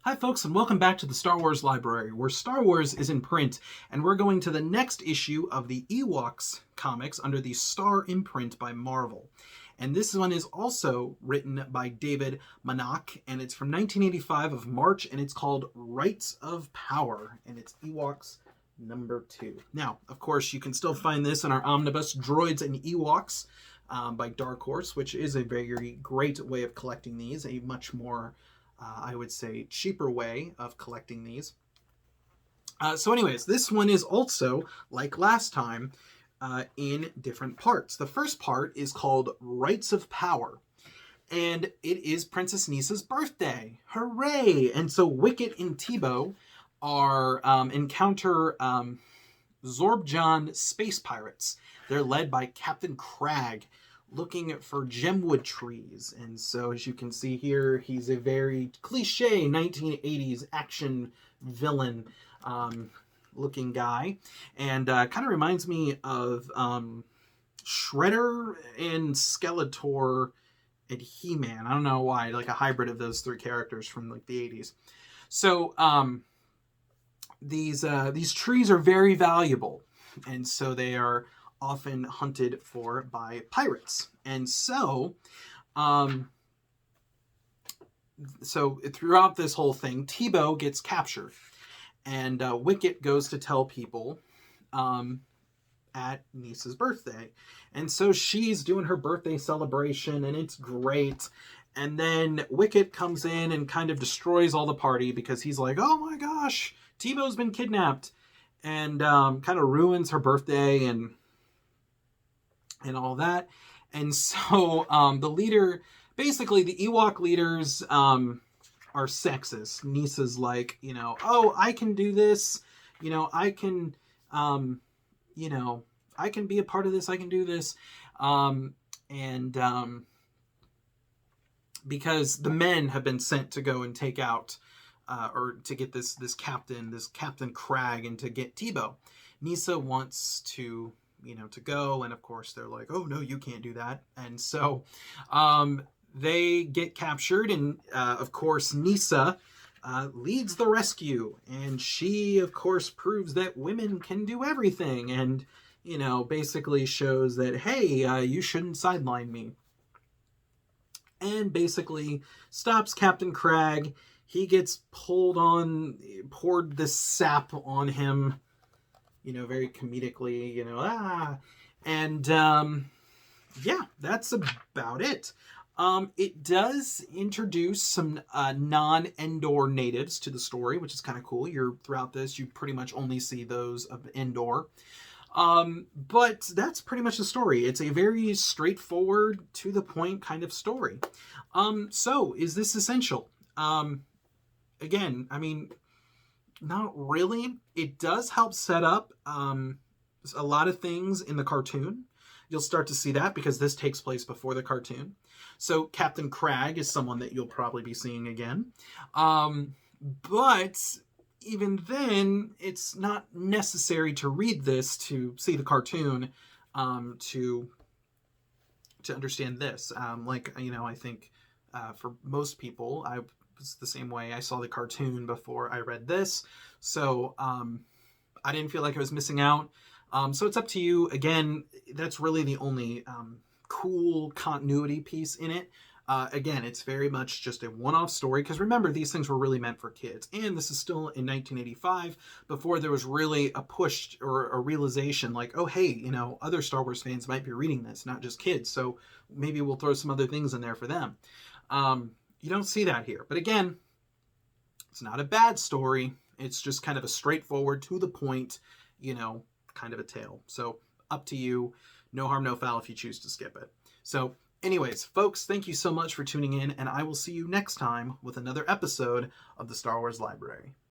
Hi, folks, and welcome back to the Star Wars Library, where Star Wars is in print, and we're going to the next issue of the Ewoks comics under the Star imprint by Marvel. And this one is also written by David Manak, and it's from 1985 of March, and it's called Rights of Power, and it's Ewoks number 2. Now, of course, you can still find this in our omnibus, Droids and Ewoks, by Dark Horse, which is a very great way of collecting these, a much more I would say, cheaper way of collecting these. So anyways, this one is also, like last time, in different parts. The first part is called Rights of Power, and it is Princess Nissa's birthday. Hooray! And so Wicket and Teebo are encounter Zorbjan space pirates. They're led by Captain Crag, looking for gemwood trees. And so, as you can see here, he's a very cliche 1980s action villain looking guy. And kind of reminds me of Shredder and Skeletor and He-Man. I don't know why, like a hybrid of those three characters from like the 80s. So these trees are very valuable, and so they are often hunted for by pirates. And so throughout this whole thing, Teebo gets captured, and Wicket goes to tell people at Nisa's birthday. And so she's doing her birthday celebration, and it's great. And then Wicket comes in and kind of destroys all the party because he's like, oh my gosh, Teebo's been kidnapped, and kind of ruins her birthday and all that. And so the leader, basically the Ewok leaders are sexist. Nisa's like, oh, I can do this. I can, I can be a part of this. I can do this. Because the men have been sent to go and take out or to get this Captain Crag, and to get Teebo. Nisa wants to go, and of course they're like, oh no, you can't do that. And so they get captured, and of course Nisa leads the rescue, and she of course proves that women can do everything, and basically shows that, hey, you shouldn't sideline me, and basically stops Captain Crag. He gets poured this sap on him, very comedically, and yeah, that's about it. It does introduce some non-Endor natives to the story, which is kind of cool. Throughout this, you pretty much only see those of Endor. But that's pretty much the story. It's a very straightforward, to the point kind of story. So is this essential? Again, I mean, not really. It does help set up a lot of things in the cartoon. You'll start to see that because this takes place before the cartoon. So Captain Crag is someone that you'll probably be seeing again. But even then, it's not necessary to read this to see the cartoon to understand this. I think for most people, I was the same way. I saw the cartoon before I read this, so I didn't feel like I was missing out. So it's up to you. Again, that's really the only cool continuity piece in it. Again, it's very much just a one-off story, because remember, these things were really meant for kids, and this is still in 1985, before there was really a push or a realization like, oh hey, other Star Wars fans might be reading this, not just kids, so maybe we'll throw some other things in there for them. You don't see that here, but again, it's not a bad story. It's just kind of a straightforward, to the point, kind of a tale. So up to you. No harm, no foul if you choose to skip it. So anyways, folks, thank you so much for tuning in, and I will see you next time with another episode of the Star Wars Library.